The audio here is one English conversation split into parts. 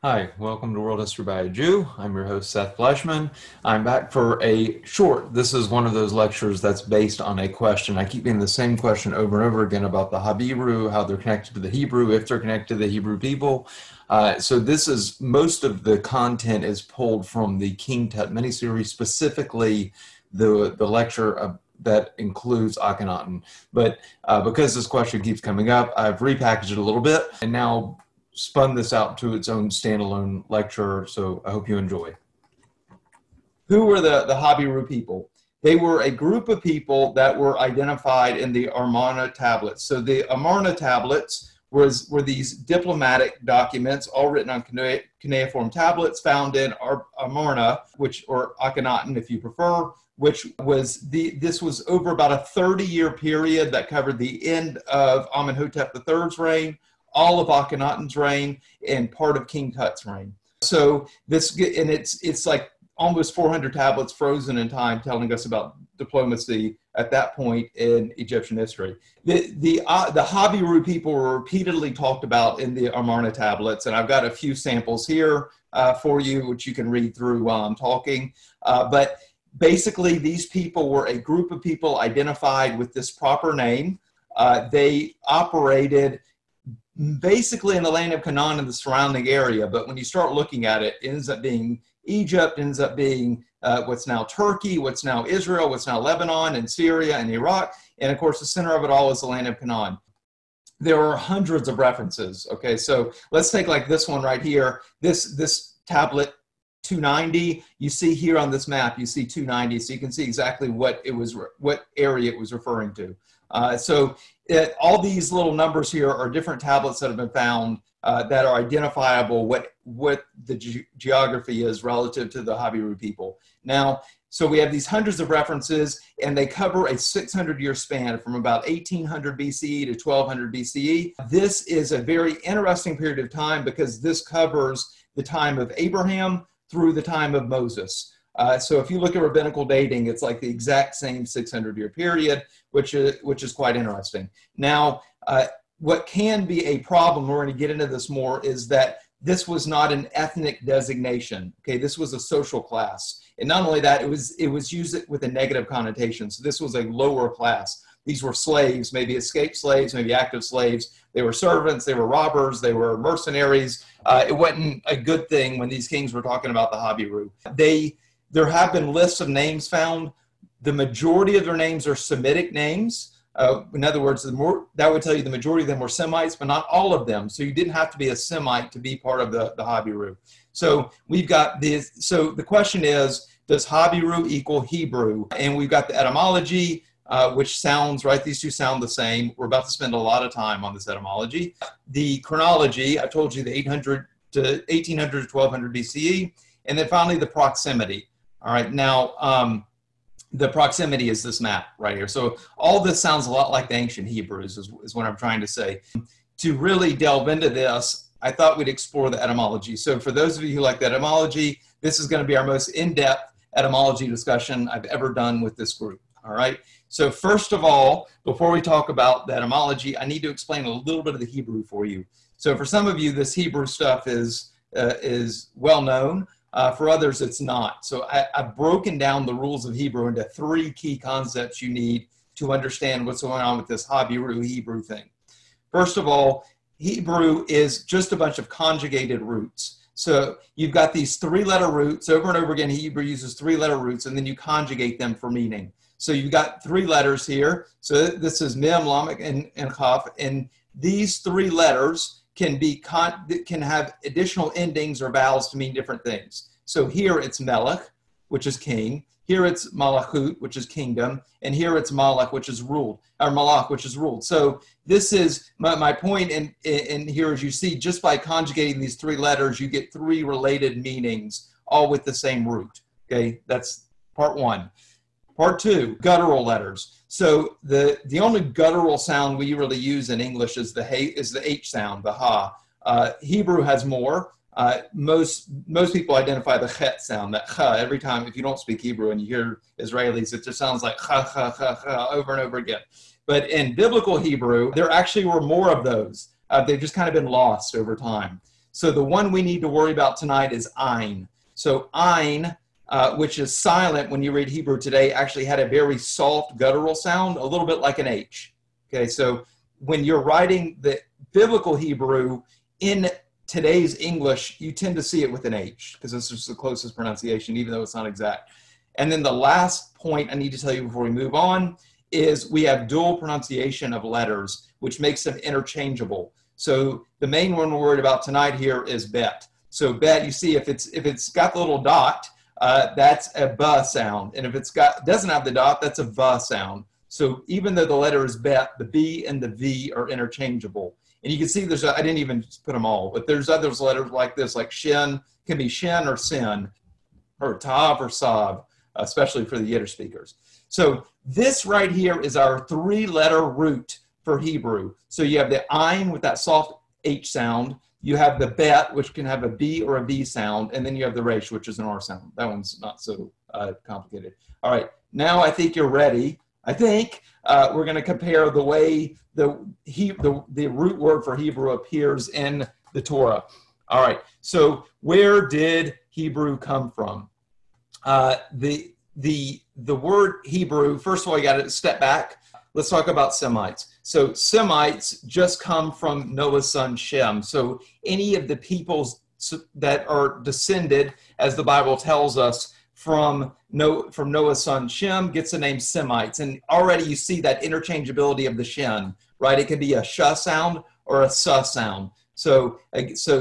Hi, welcome to World History by a Jew. I'm your host, Seth Fleishman. I'm back for a short, this is one of those lectures that's based on a question. I keep getting the same question over and over again about the Habiru, how they're connected to the Hebrew, if they're connected to the Hebrew people. So this is, most of the content is pulled from the King Tut miniseries, specifically the lecture that includes Akhenaten. But because this question keeps coming up, I've repackaged it a little bit and now spun this out to its own standalone lecture, so I hope you enjoy. Who were the Habiru people? They were a group of people that were identified in the Amarna tablets. So the Amarna tablets were these diplomatic documents, all written on cuneiform tablets, found in Amarna, or Akhenaten if you prefer, which was this was over about a 30-year period that covered the end of Amenhotep III's reign, all of Akhenaten's reign, and part of King Tut's reign. So it's like almost 400 tablets frozen in time telling us about diplomacy at that point in Egyptian history. The Habiru people were repeatedly talked about in the Amarna tablets, and I've got a few samples here for you, which you can read through while I'm talking. But basically, these people were a group of people identified with this proper name. They operated basically in the land of Canaan and the surrounding area, but when you start looking at it, it ends up being Egypt, ends up being what's now Turkey, what's now Israel, what's now Lebanon and Syria and Iraq, and of course the center of it all is the land of Canaan. There are hundreds of references. Okay, so let's take like this one right here. This tablet 290, you see here on this map, you see 290, so you can see exactly what area it was referring to. All these little numbers here are different tablets that have been found that are identifiable what the geography is relative to the Habiru people. Now, so we have these hundreds of references, and they cover a 600-year span from about 1800 BCE to 1200 BCE. This is a very interesting period of time because this covers the time of Abraham through the time of Moses. So if you look at rabbinical dating, it's like the exact same 600-year period, which is quite interesting. Now, what can be a problem, we're going to get into this more, is that this was not an ethnic designation. Okay, this was a social class. And not only that, it was used with a negative connotation. So this was a lower class. These were slaves, maybe escaped slaves, maybe active slaves. They were servants, they were robbers, they were mercenaries. It wasn't a good thing when these kings were talking about the Habiru. There have been lists of names found. The majority of their names are Semitic names. In other words, that would tell you the majority of them were Semites, but not all of them. So you didn't have to be a Semite to be part of the Habiru. So we've got this. So the question is, does Habiru equal Hebrew? And we've got the etymology, which sounds, right, these two sound the same. We're about to spend a lot of time on this etymology. The chronology, I told you the 1800 to 1200 BCE. And then finally the proximity. All right, now the proximity is this map right here. So all this sounds a lot like the ancient Hebrews is what I'm trying to say. To really delve into this, I thought we'd explore the etymology. So for those of you who like the etymology, this is going to be our most in-depth etymology discussion I've ever done with this group. All right. So first of all, before we talk about the etymology, I need to explain a little bit of the Hebrew for you. So for some of you, this Hebrew stuff is well known. For others, it's not. So I've broken down the rules of Hebrew into three key concepts you need to understand what's going on with this Habiru Hebrew thing. First of all, Hebrew is just a bunch of conjugated roots. So you've got these three-letter roots. Over and over again, Hebrew uses three-letter roots, and then you conjugate them for meaning. So you've got three letters here. So this is Mem, Lamed, and Chaf. And these three letters can have additional endings or vowels to mean different things. So here it's Melech, which is king. Here it's Malachut, which is kingdom. And here it's Malach, which is ruled, or Malach, which is ruled. So this is my point in here, as you see, just by conjugating these three letters, you get three related meanings, all with the same root. Okay, that's part one. Part two, guttural letters. So the only guttural sound we really use in English is the H sound, the ha. Hebrew has more. Most people identify the chet sound, that cha. Every time, if you don't speak Hebrew and you hear Israelis, it just sounds like cha, cha, cha, cha over and over again. But in biblical Hebrew, there actually were more of those. They've just kind of been lost over time. So the one we need to worry about tonight is ein. So ein, which is silent when you read Hebrew today, actually had a very soft guttural sound, a little bit like an H. Okay, so when you're writing the biblical Hebrew in today's English, you tend to see it with an H because this is the closest pronunciation, even though it's not exact. And then the last point I need to tell you before we move on is we have dual pronunciation of letters, which makes them interchangeable. So the main one we're worried about tonight here is bet. So bet, you see, if it's got the little dot, that's a b sound, and if doesn't have the dot, that's a v sound. So even though the letter is bet, the b and the v are interchangeable. And you can see I didn't even put them all, but there's other letters like this, like shin, can be shin or sin, or tav or sav, especially for the Yiddish speakers. So this right here is our 3-letter root for Hebrew. So you have the ein with that soft H sound, you have the bet, which can have a B or a B sound, and then you have the resh, which is an R sound. That one's not so complicated. All right, now I think you're ready. I think we're going to compare the way the root word for Hebrew appears in the Torah. All right, so where did Hebrew come from? The word Hebrew, first of all, you got to step back. Let's talk about Semites. So Semites just come from Noah's son Shem. So any of the peoples that are descended, as the Bible tells us, from Noah's son Shem gets the name Semites. And already you see that interchangeability of the shin, right? It could be a sh sound or a s sound. So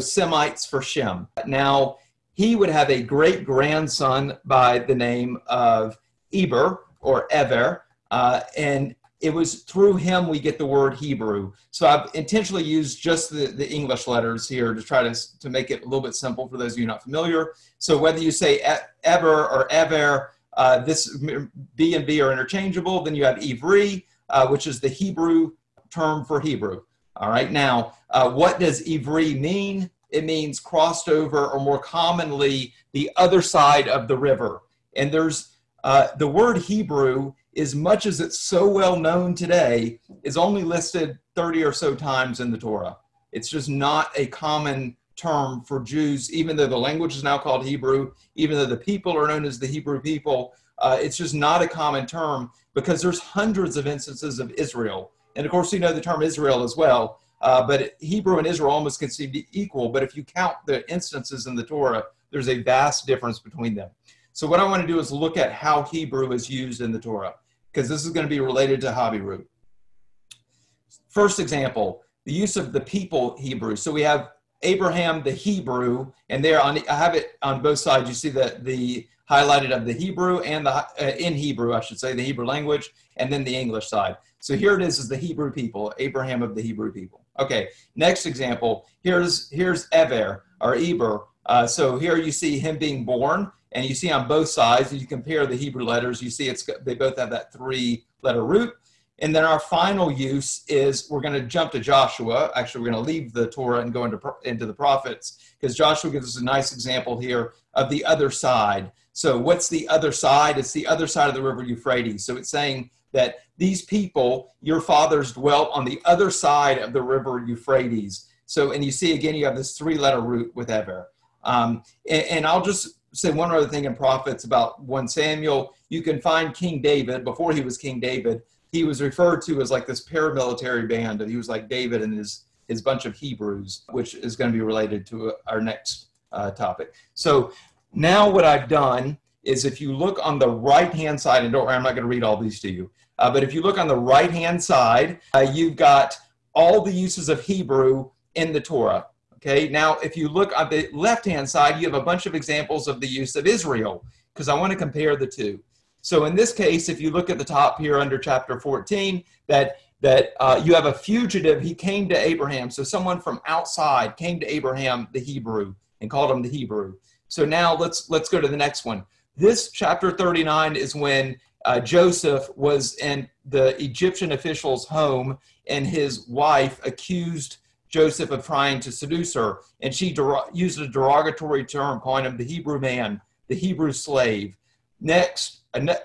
Semites for Shem. Now, he would have a great-grandson by the name of Eber or Ever, and it was through him we get the word Hebrew. So I've intentionally used just the English letters here to try to make it a little bit simple for those of you not familiar. So whether you say Eber or Ever, this B and B are interchangeable. Then you have Ivri, which is the Hebrew term for Hebrew. All right, now, what does Ivri mean? It means crossed over, or more commonly, the other side of the river. And there's the word Hebrew, as much as it's so well known today, is only listed 30 or so times in the Torah. It's just not a common term for Jews, even though the language is now called Hebrew, even though the people are known as the Hebrew people. It's just not a common term because there's hundreds of instances of Israel. And of course, you know the term Israel as well. But Hebrew and Israel almost can seem equal, but if you count the instances in the Torah, there's a vast difference between them. So what I want to do is look at how Hebrew is used in the Torah, because this is going to be related to Habiru. First example, the use of the people Hebrew. So we have Abraham the Hebrew, and there I have it on both sides. You see the highlighted of the Hebrew and in Hebrew, I should say, the Hebrew language, and then the English side. So here it is the Hebrew people, Abraham of the Hebrew people. Okay, next example, here's Ever, or Eber. So here you see him being born, and you see on both sides, if you compare the Hebrew letters, you see they both have that 3-letter root. And then our final use is we're going to jump to Joshua. Actually, we're going to leave the Torah and go into the prophets, because Joshua gives us a nice example here of the other side. So what's the other side? It's the other side of the river Euphrates. So it's saying that these people, your fathers, dwelt on the other side of the river Euphrates. So, and you see again, you have this 3-letter root with Ever. And I'll just say one other thing in prophets about 1 Samuel. You can find King David. Before he was King David, he was referred to as like this paramilitary band. He was like David and his bunch of Hebrews, which is going to be related to our next topic. So now what I've done is, if you look on the right-hand side, and don't worry, I'm not going to read all these to you, but if you look on the right-hand side, you've got all the uses of Hebrew in the Torah. Okay, now if you look on the left-hand side, you have a bunch of examples of the use of Israel, because I want to compare the two. So in this case, if you look at the top here under chapter 14, that you have a fugitive, he came to Abraham. So someone from outside came to Abraham, the Hebrew, and called him the Hebrew. So now let's go to the next one. This chapter 39 is when Joseph was in the Egyptian official's home, and his wife accused Joseph of trying to seduce her, and she used a derogatory term, calling him the Hebrew man, the Hebrew slave. Next,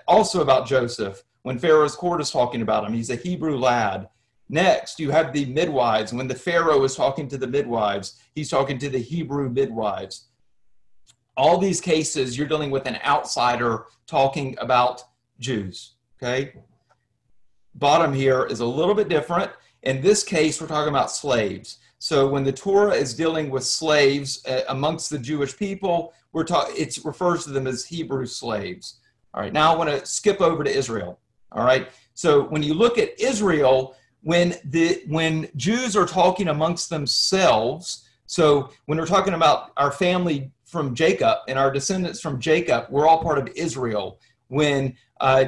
also about Joseph, when Pharaoh's court is talking about him, he's a Hebrew lad. Next, you have the midwives. When the Pharaoh is talking to the midwives, he's talking to the Hebrew midwives. All these cases, you're dealing with an outsider talking about Jews, okay? Bottom here is a little bit different. In this case, we're talking about slaves. So when the Torah is dealing with slaves amongst the Jewish people, it refers to them as Hebrew slaves. All right, now I want to skip over to Israel. All right, so when you look at Israel, when Jews are talking amongst themselves, so when we're talking about our family from Jacob and our descendants from Jacob, we're all part of Israel. When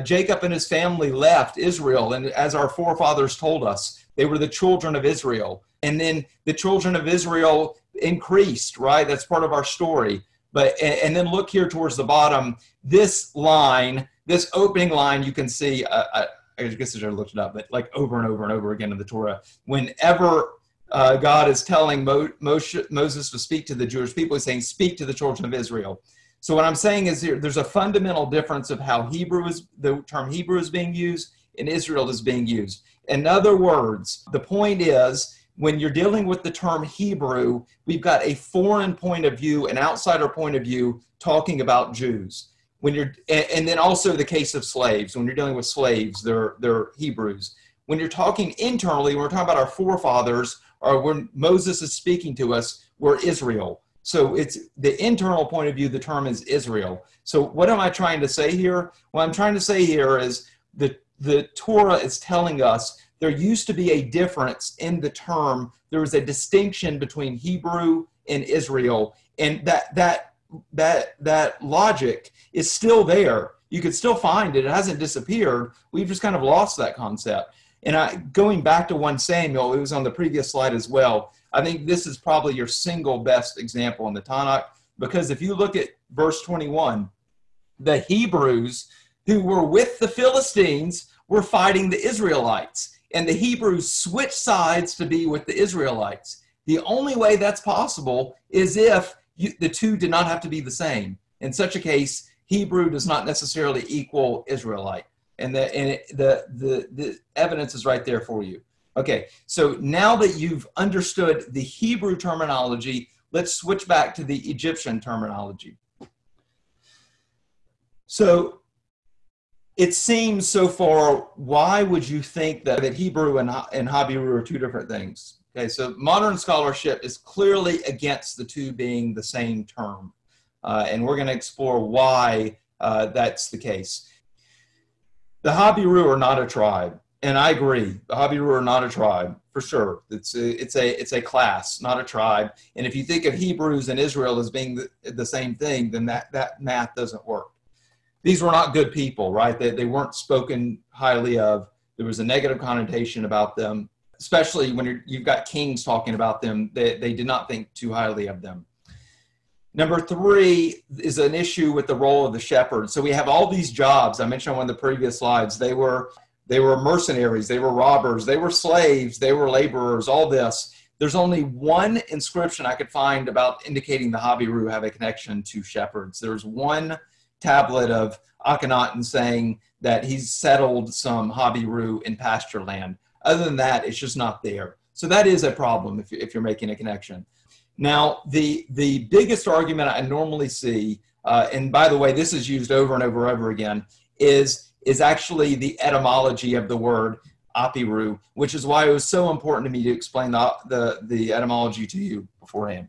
Jacob and his family left Israel, and as our forefathers told us, they were the children of Israel. And then the children of Israel increased, right? That's part of our story. And then look here towards the bottom, this line, this opening line, you can see, I guess I should have looked it up, but like over and over and over again in the Torah, whenever God is telling Moses to speak to the Jewish people, he's saying, speak to the children of Israel. So what I'm saying is there's a fundamental difference of how the term Hebrew is being used and Israel is being used. In other words, the point is, when you're dealing with the term Hebrew, we've got a foreign point of view, an outsider point of view, talking about Jews. And then also the case of slaves. When you're dealing with slaves, they're Hebrews. When you're talking internally, when we're talking about our forefathers, or when Moses is speaking to us, we're Israel. So it's the internal point of view, the term is Israel. So what am I trying to say here? What I'm trying to say here is the Torah is telling us there used to be a difference in the term. There was a distinction between Hebrew and Israel, and that logic is still there. You could still find it. It hasn't disappeared. We've just kind of lost that concept. And going back to 1 Samuel, it was on the previous slide as well. I think this is probably your single best example in the Tanakh, because if you look at verse 21, the Hebrews who were with the Philistines were fighting the Israelites. And the Hebrews switched sides to be with the Israelites. The only way that's possible is if the two did not have to be the same. In such a case, Hebrew does not necessarily equal Israelite. And the evidence is right there for you. Okay, so now that you've understood the Hebrew terminology, let's switch back to the Egyptian terminology. So it seems so far, why would you think that Hebrew and Habiru are two different things? Okay, so modern scholarship is clearly against the two being the same term. And we're going to explore why that's the case. The Habiru are not a tribe. And I agree, the Habiru are not a tribe, for sure. It's a class, not a tribe. And if you think of Hebrews and Israel as being the same thing, then that math doesn't work. These were not good people, right? They weren't spoken highly of. There was a negative connotation about them, especially when you've got kings talking about them. They did not think too highly of them. Number 3 is an issue with the role of the shepherd. So we have all these jobs. I mentioned on one of the previous slides. They were mercenaries, they were robbers, they were slaves, they were laborers, all this. There's only one inscription I could find about indicating the Habiru have a connection to shepherds. There's one tablet of Akhenaten saying that he's settled some Habiru in pasture land. Other than that, it's just not there. So that is a problem if you're making a connection. Now, the biggest argument I normally see, and by the way, this is used over and over and over again, is actually the etymology of the word Apiru, which is why it was so important to me to explain the etymology to you beforehand.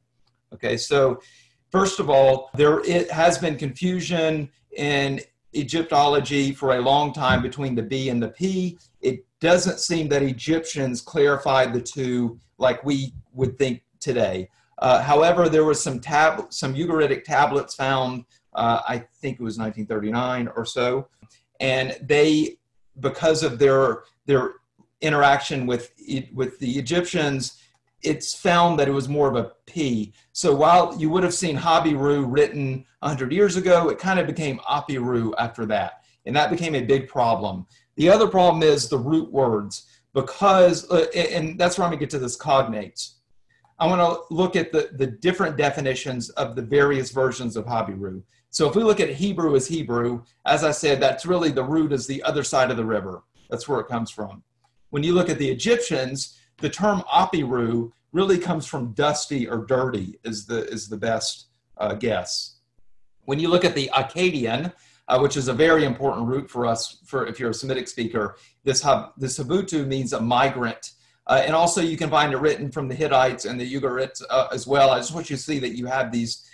Okay, so first of all, it has been confusion in Egyptology for a long time between the B and the P. It doesn't seem that Egyptians clarified the two like we would think today. However, there was some Ugaritic tablets found, I think it was 1939 or so, and they, because of their interaction with the Egyptians, it's found that it was more of a P. So while you would have seen Habiru written 100 years ago, it kind of became Apiru after that, and that became a big problem. The other problem is the root words, because, and that's where I'm going to get to this cognates. I want to look at the different definitions of the various versions of Habiru. So if we look at Hebrew as Hebrew, as I said, that's really the root is the other side of the river. That's where it comes from. When you look at the Egyptians, the term Apiru really comes from dusty or dirty is the best guess. When you look at the Akkadian, which is a very important root for us, for if you're a Semitic speaker, this Habutu means a migrant. And also you can find it written from the Hittites and the Ugarites as well. I just want you to see that you have these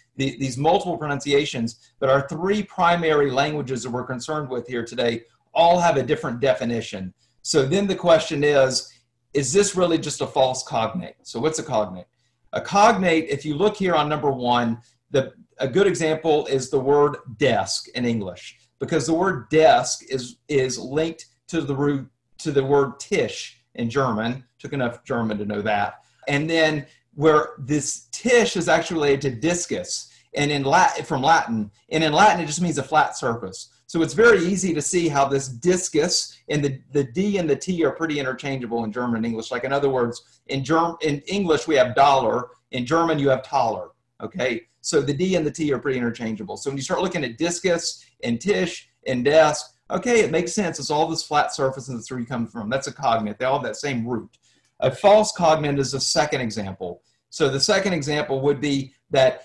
multiple pronunciations, but our three primary languages that we're concerned with here today all have a different definition. So then the question is this really just a false cognate? So what's a cognate? A cognate, if you look here on number 1, a good example is the word desk in English, because the word desk is linked to the word Tisch in German. Took enough German to know that. And then where this Tisch is actually related to discus, and in Latin, from Latin, and in Latin it just means a flat surface. So it's very easy to see how this discus and the D and the T are pretty interchangeable in German and English. Like in other words, in English we have dollar, in German you have taler. Okay, so the D and the T are pretty interchangeable. So when you start looking at discus and Tisch and desk, okay, it makes sense. It's all this flat surface and that's where you come from. That's a cognate. They all have that same root. A false cognate is the second example. So the second example would be that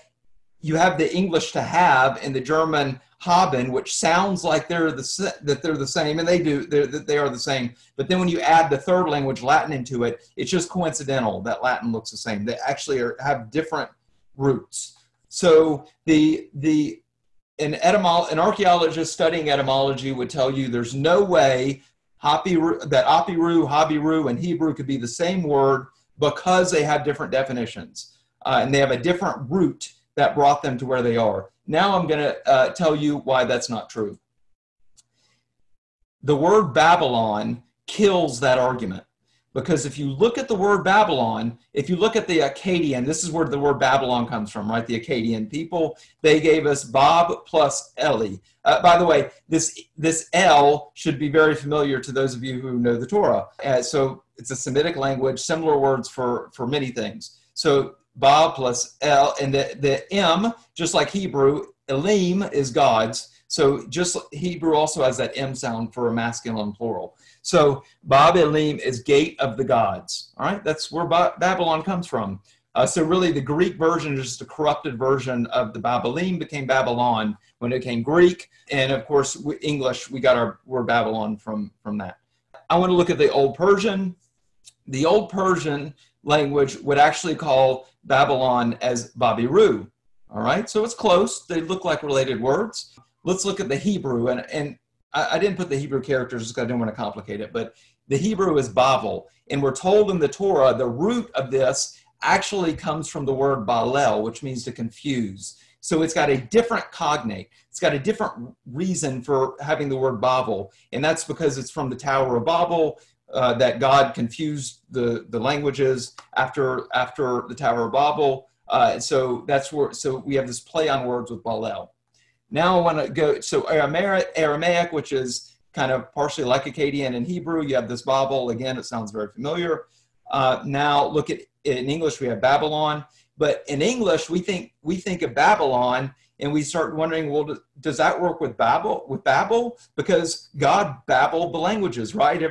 you have the English to have and the German haben, which sounds like they're the same, and they are the same. But then when you add the third language, Latin, into it, it's just coincidental that Latin looks the same. They actually have different roots. So an archaeologist studying etymology would tell you there's no way that Apiru, Habiru, and Hebrew could be the same word because they have different definitions. And they have a different root that brought them to where they are. Now I'm going to tell you why that's not true. The word Babylon kills that argument. Because if you look at the word Babylon, if you look at the Akkadian, this is where the word Babylon comes from, right? The Akkadian people, they gave us Bob plus Eli. By the way, this L should be very familiar to those of you who know the Torah. So it's a Semitic language, similar words for many things. So Bob plus L, and the M, just like Hebrew, Elim is God's. So just Hebrew also has that M sound for a masculine plural. So Bab Elim is gate of the gods. All right, that's where Babylon comes from. So really the Greek version is just a corrupted version of the Babelim, became Babylon when it became Greek. And of course, English, we got our word Babylon from that. I want to look at the Old Persian. The Old Persian language would actually call Babylon as Babiru. All right, so it's close. They look like related words. Let's look at the Hebrew, and I didn't put the Hebrew characters because I didn't want to complicate it, but the Hebrew is Bavel, and we're told in the Torah the root of this actually comes from the word Balel, which means to confuse. So it's got a different cognate. It's got a different reason for having the word Bavel, and that's because it's from the Tower of Babel, that God confused the languages after the Tower of Babel. So that's where, so we have this play on words with Balel. Now I want to go, so Aramaic, which is kind of partially like Akkadian and Hebrew, you have this Babel. Again, it sounds very familiar. Now look at, in English, we have Babylon. But in English, we think of Babylon, and we start wondering, well, does that work with Babel? Because God babbled the languages, right?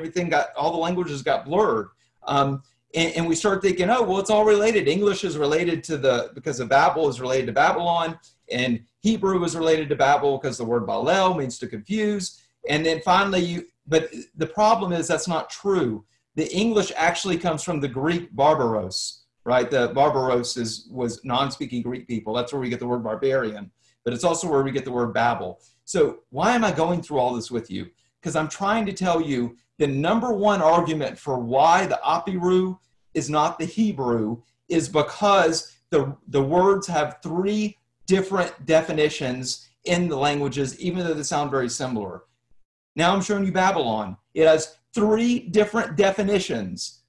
All the languages got blurred. And we start thinking, oh, well, it's all related. English is related to because of Babel is related to Babylon, and Hebrew is related to Babel because the word Balel means to confuse. And then finally, but the problem is that's not true. The English actually comes from the Greek barbaros, right? The barbaros was non-speaking Greek people. That's where we get the word barbarian, but it's also where we get the word Babel. So why am I going through all this with you? Because I'm trying to tell you the number one argument for why the Apiru is not the Hebrew is because the words have three different definitions in the languages, even though they sound very similar. Now I'm showing you Babylon. It has three different definitions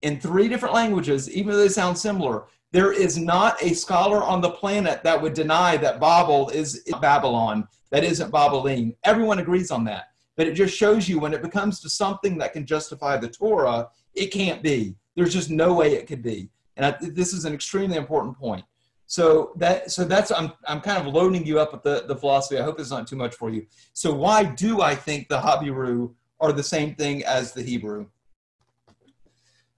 in three different languages, even though they sound similar. There is not a scholar on the planet that would deny that Babel is Babylon, that isn't Babelim. Everyone agrees on that. But it just shows you when it becomes to something that can justify the Torah, it can't be. There's just no way it could be. And this is an extremely important point. So that's I'm kind of loading you up with the philosophy. I hope it's not too much for you. So why do I think the Habiru are the same thing as the Hebrew?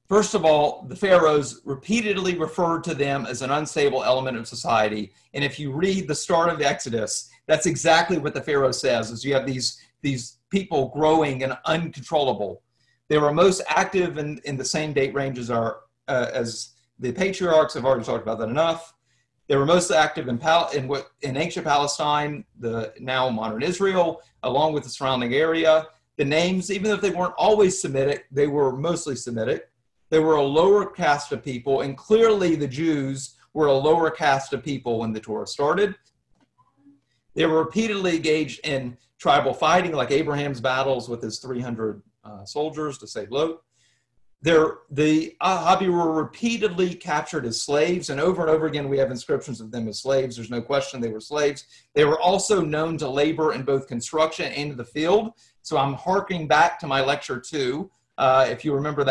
First of all, the pharaohs repeatedly referred to them as an unstable element of society. And if you read the start of the Exodus, that's exactly what the pharaoh says, is you have these people growing and uncontrollable. They were most active in the same date range as the patriarchs. I've already talked about that enough. They were most active in ancient Palestine, the now modern Israel, along with the surrounding area. The names, even if they weren't always Semitic, they were mostly Semitic. They were a lower caste of people, and clearly the Jews were a lower caste of people when the Torah started. They were repeatedly engaged in tribal fighting, like Abraham's battles with his 300 soldiers to save Lot. The Habiru were repeatedly captured as slaves, and over again we have inscriptions of them as slaves. There's no question they were slaves. They were also known to labor in both construction and in the field. So I'm harking back to my lecture 2. If you remember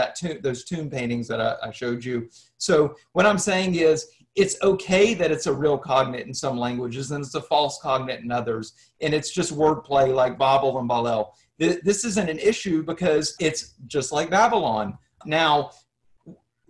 those tomb paintings that I showed you. So what I'm saying is, it's okay that it's a real cognate in some languages and it's a false cognate in others. And it's just wordplay like Babel and Balel. This isn't an issue because it's just like Babylon. Now,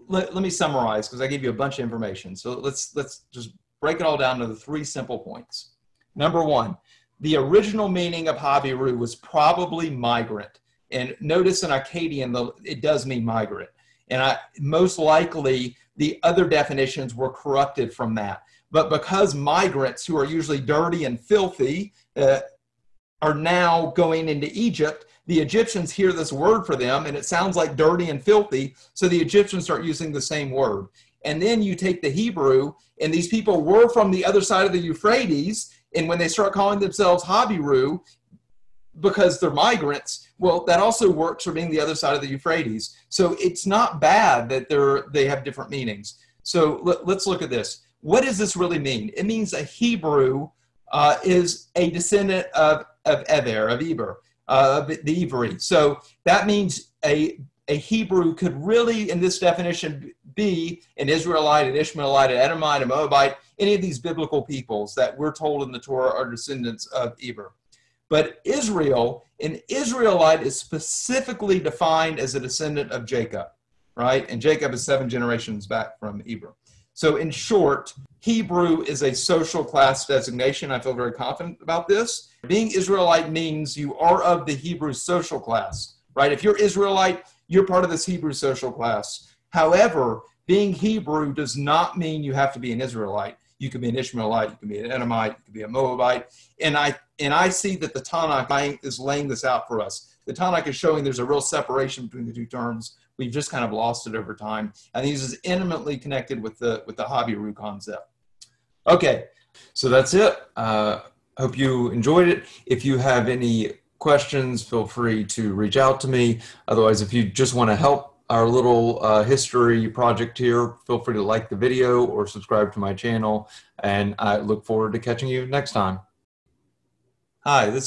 let me summarize because I gave you a bunch of information. So let's just break it all down to the 3 simple points. Number 1, the original meaning of Habiru was probably migrant. And notice in Akkadian, it does mean migrant. And most likely, the other definitions were corrupted from that. But because migrants, who are usually dirty and filthy, are now going into Egypt, the Egyptians hear this word for them, and it sounds like dirty and filthy, so the Egyptians start using the same word. And then you take the Hebrew, and these people were from the other side of the Euphrates, and when they start calling themselves Habiru, because they're migrants, well, that also works for being the other side of the Euphrates. So it's not bad that they have different meanings. So let's look at this. What does this really mean? It means a Hebrew is a descendant of Eber, the Ivri. So that means a Hebrew could really, in this definition, be an Israelite, an Ishmaelite, an Edomite, a Moabite, any of these biblical peoples that we're told in the Torah are descendants of Eber. But Israel, an Israelite is specifically defined as a descendant of Jacob, right? And Jacob is 7 generations back from Eber. So in short, Hebrew is a social class designation. I feel very confident about this. Being Israelite means you are of the Hebrew social class, right? If you're Israelite, you're part of this Hebrew social class. However, being Hebrew does not mean you have to be an Israelite. You could be an Ishmaelite, you could be an Edomite, you could be a Moabite. And I see that the Tanakh is laying this out for us. The Tanakh is showing there's a real separation between the 2 terms. We've just kind of lost it over time. And this is intimately connected with the Habiru concept. Okay, so that's it. Hope you enjoyed it. If you have any questions, feel free to reach out to me. Otherwise, if you just want to help our little history project here, feel free to like the video or subscribe to my channel. And I look forward to catching you next time. Hi, this